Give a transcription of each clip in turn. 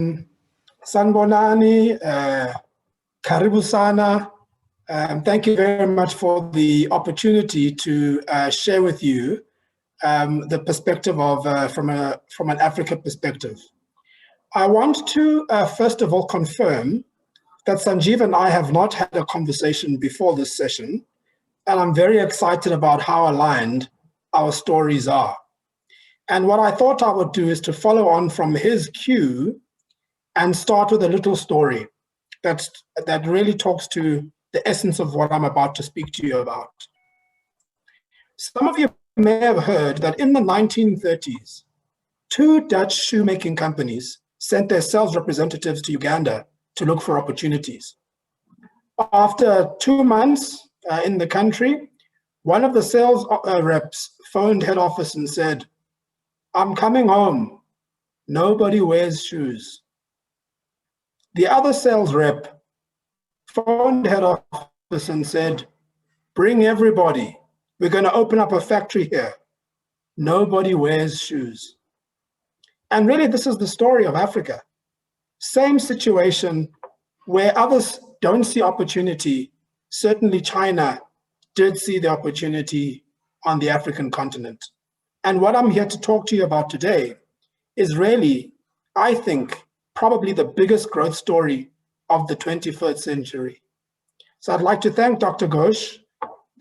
Sanbonani, Karibu Sana. Thank you very much for the opportunity to share with you the perspective of from an Africa perspective. I want to first of all confirm that Sanjeev and I have not had a conversation before this session, and I'm very excited about how aligned our stories are. And what I thought I would do is to follow on from his cue and start with a little story that really talks to the essence of what I'm about to speak to you about. Some of you may have heard that in the 1930s, two Dutch shoemaking companies sent their sales representatives to Uganda to look for opportunities. After 2 months in the country, one of the sales reps phoned head office and said, "I'm coming home. Nobody wears shoes." The other sales rep phoned head office and said, "Bring everybody. We're going to open up a factory here. Nobody wears shoes." And really, this is the story of Africa. Same situation where others don't see opportunity. Certainly China did see the opportunity on the African continent. And what I'm here to talk to you about today is really, I think, probably the biggest growth story of the 21st century. So I'd like to thank Dr. Ghosh.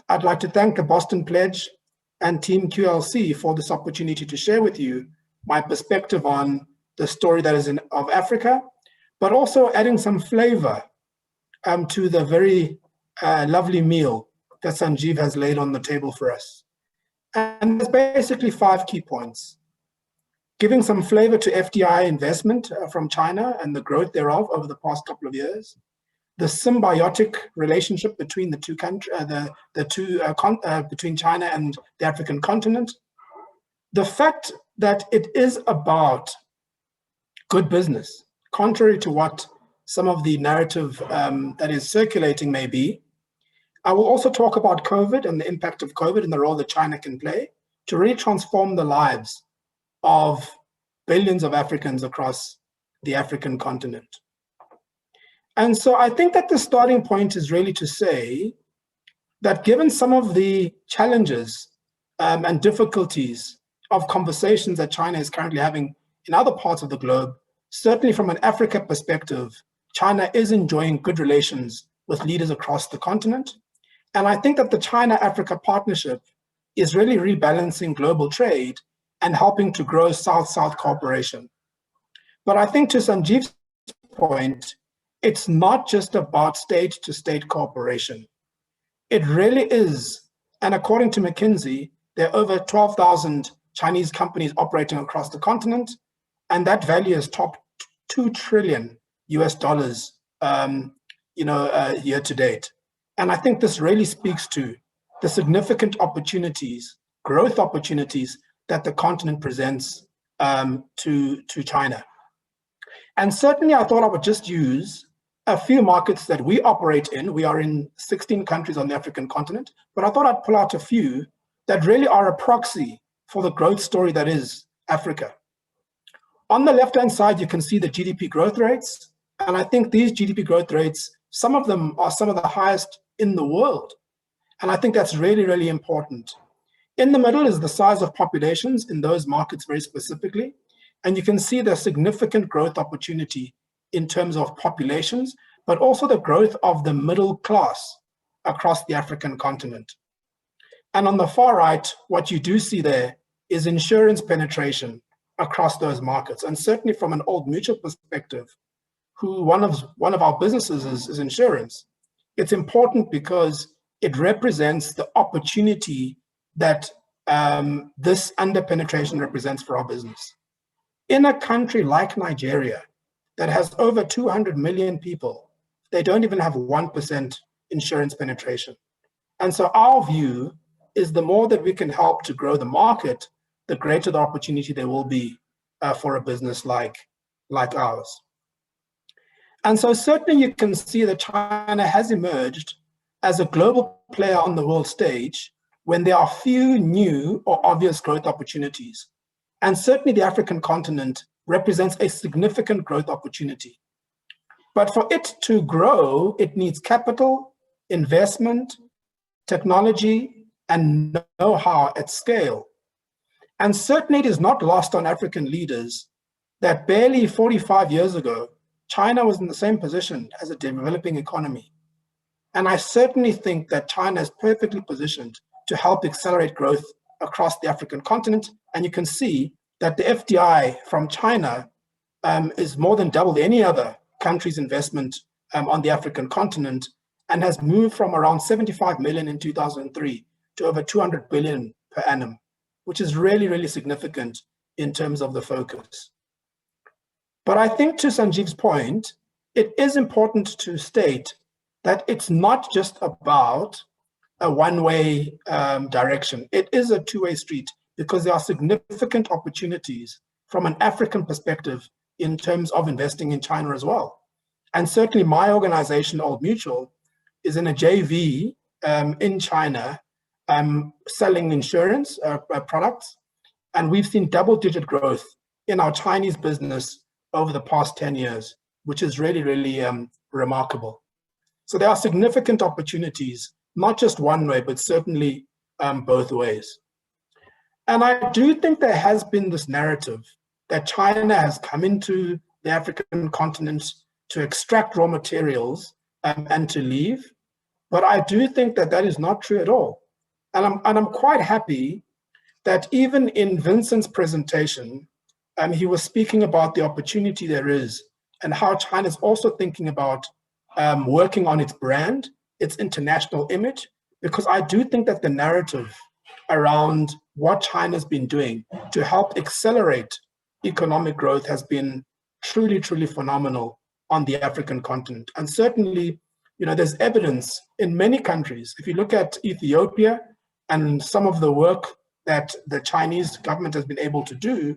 I'd like to thank the Boston Pledge and Team QLC for this opportunity to share with you my perspective on the story that is of Africa, but also adding some flavor to the very lovely meal that Sanjeev has laid on the table for us. And there's basically 5 key points. Giving some flavor to FDI investment from China and the growth thereof over the past couple of years. The symbiotic relationship between the two countries, between China and the African continent. The fact that it is about good business, contrary to what some of the narrative that is circulating may be. I will also talk about COVID and the impact of COVID and the role that China can play to really transform the lives of billions of Africans across the African continent. And so I think that the starting point is really to say that given some of the challenges and difficulties of conversations that China is currently having in other parts of the globe, certainly from an Africa perspective, China is enjoying good relations with leaders across the continent. And I think that the China-Africa partnership is really rebalancing global trade and helping to grow South-South cooperation. But I think to Sanjeev's point, it's not just about state-to-state cooperation. It really is, and according to McKinsey, there are over 12,000 Chinese companies operating across the continent, and that value has topped $2 trillion year to date. And I think this really speaks to the significant opportunities, growth opportunities that the continent presents to China. And certainly I thought I would just use a few markets that we operate in. We are in 16 countries on the African continent, but I thought I'd pull out a few that really are a proxy for the growth story that is Africa. On the left-hand side, you can see the GDP growth rates. And I think these GDP growth rates, some of them are some of the highest in the world. And I think that's really, really important. In the middle is the size of populations in those markets very specifically. And you can see the significant growth opportunity in terms of populations, but also the growth of the middle class across the African continent. And on the far right, what you do see there is insurance penetration across those markets. And certainly from an Old Mutual perspective, one of our businesses is insurance. It's important because it represents the opportunity that this under-penetration represents for our business. In a country like Nigeria that has over 200 million people, they don't even have 1% insurance penetration. And so our view is the more that we can help to grow the market, the greater the opportunity there will be for a business like ours. And so certainly you can see that China has emerged as a global player on the world stage when there are few new or obvious growth opportunities. And certainly the African continent represents a significant growth opportunity. But for it to grow, it needs capital, investment, technology, and know-how at scale. And certainly it is not lost on African leaders that barely 45 years ago, China was in the same position as a developing economy. And I certainly think that China is perfectly positioned to help accelerate growth across the African continent. And you can see that the FDI from China is more than double any other country's investment on the African continent, and has moved from around 75 million in 2003 to over 200 billion per annum, which is really, really significant in terms of the focus. But I think, to Sanjeev's point, it is important to state that it's not just about a one-way direction. It is a two-way street, because there are significant opportunities from an African perspective in terms of investing in China as well. And certainly my organization, Old Mutual, is in a JV in China selling insurance products. And we've seen double-digit growth in our Chinese business over the past 10 years, which is really, really remarkable. So there are significant opportunities, not just one way, but certainly both ways. And I do think there has been this narrative that China has come into the African continent to extract raw materials and to leave. But I do think that that is not true at all. And I'm quite happy that even in Vincent's presentation, he was speaking about the opportunity there is and how China is also thinking about working on its brand, its international image, because I do think that the narrative around what China's been doing to help accelerate economic growth has been truly, truly phenomenal on the African continent. And certainly, there's evidence in many countries. If you look at Ethiopia and some of the work that the Chinese government has been able to do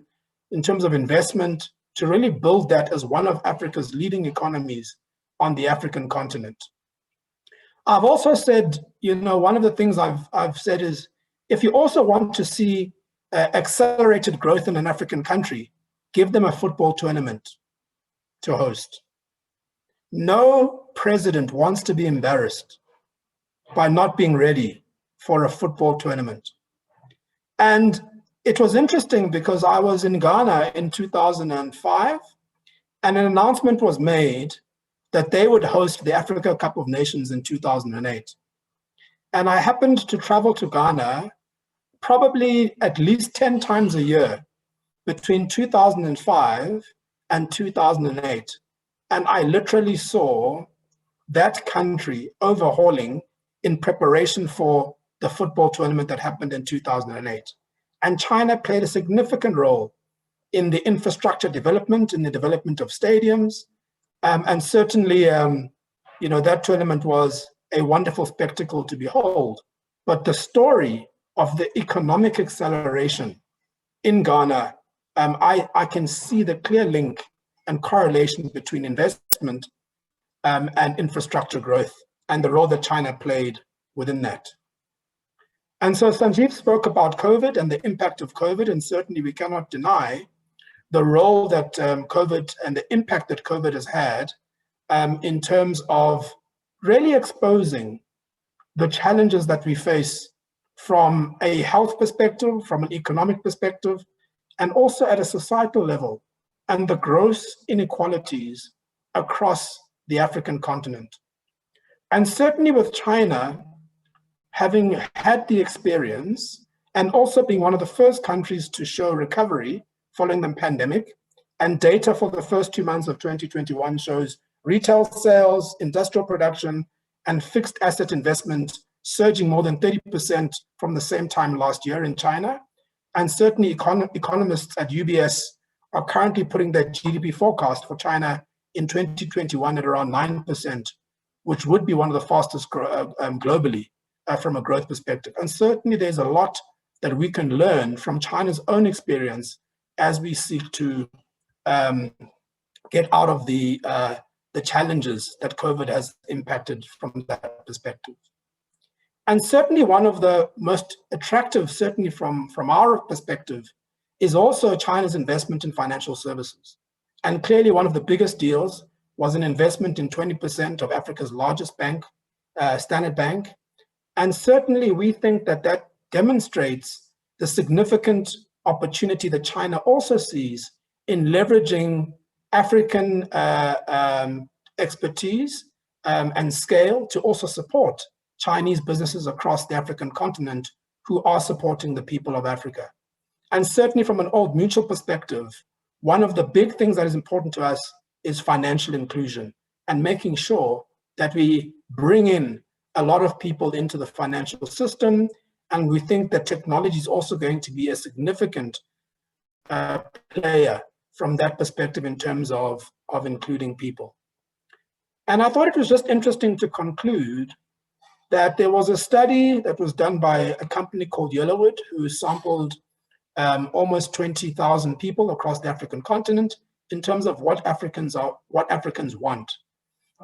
in terms of investment to really build that as one of Africa's leading economies on the African continent. I've also said, one of the things I've said is, if you also want to see accelerated growth in an African country, give them a football tournament to host. No president wants to be embarrassed by not being ready for a football tournament. And it was interesting because I was in Ghana in 2005, and an announcement was made that they would host the Africa Cup of Nations in 2008. And I happened to travel to Ghana probably at least 10 times a year between 2005 and 2008. And I literally saw that country overhauling in preparation for the football tournament that happened in 2008. And China played a significant role in the infrastructure development, in the development of stadiums. And certainly, that tournament was a wonderful spectacle to behold. But the story of the economic acceleration in Ghana, I can see the clear link and correlation between investment and infrastructure growth and the role that China played within that. And so Sanjeev spoke about COVID and the impact of COVID, and certainly we cannot deny the role that COVID and the impact that COVID has had in terms of really exposing the challenges that we face from a health perspective, from an economic perspective, and also at a societal level, and the gross inequalities across the African continent. And certainly with China having had the experience and also being one of the first countries to show recovery following the pandemic, and data for the first 2 months of 2021 shows retail sales, industrial production, and fixed asset investment surging more than 30% from the same time last year in China. And certainly economists at UBS are currently putting their GDP forecast for China in 2021 at around 9%, which would be one of the fastest globally from a growth perspective. And certainly there's a lot that we can learn from China's own experience as we seek to get out of the challenges that COVID has impacted from that perspective. And certainly one of the most attractive, certainly from our perspective, is also China's investment in financial services. And clearly one of the biggest deals was an investment in 20% of Africa's largest bank, Standard Bank. And certainly we think that that demonstrates the significant opportunity that China also sees in leveraging African expertise and scale to also support Chinese businesses across the African continent who are supporting the people of Africa. And certainly from an Old Mutual perspective, one of the big things that is important to us is financial inclusion and making sure that we bring in a lot of people into the financial system. And we think that technology is also going to be a significant player from that perspective in terms of including people. And I thought it was just interesting to conclude that there was a study that was done by a company called Yellowwood, who sampled almost 20,000 people across the African continent in terms of what Africans want.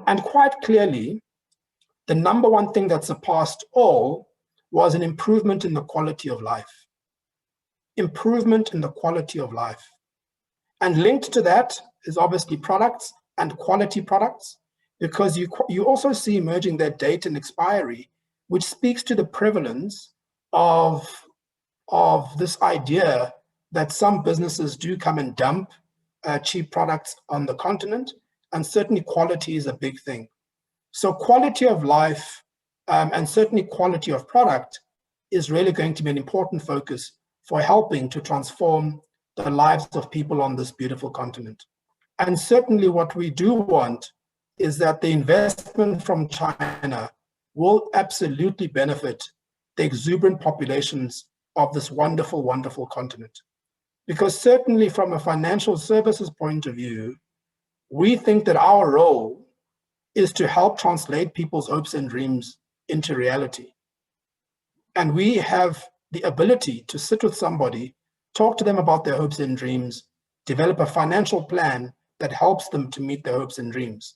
And quite clearly, the number one thing that surpassed all was an improvement in the quality of life. Improvement in the quality of life. And linked to that is obviously products and quality products, because you also see emerging that date and expiry, which speaks to the prevalence of this idea that some businesses do come and dump cheap products on the continent, and certainly quality is a big thing. So quality of life and certainly quality of product is really going to be an important focus for helping to transform the lives of people on this beautiful continent. And certainly what we do want is that the investment from China will absolutely benefit the exuberant populations of this wonderful, wonderful continent. Because certainly from a financial services point of view, we think that our role is to help translate people's hopes and dreams into reality. And we have the ability to sit with somebody, talk to them about their hopes and dreams, develop a financial plan that helps them to meet their hopes and dreams.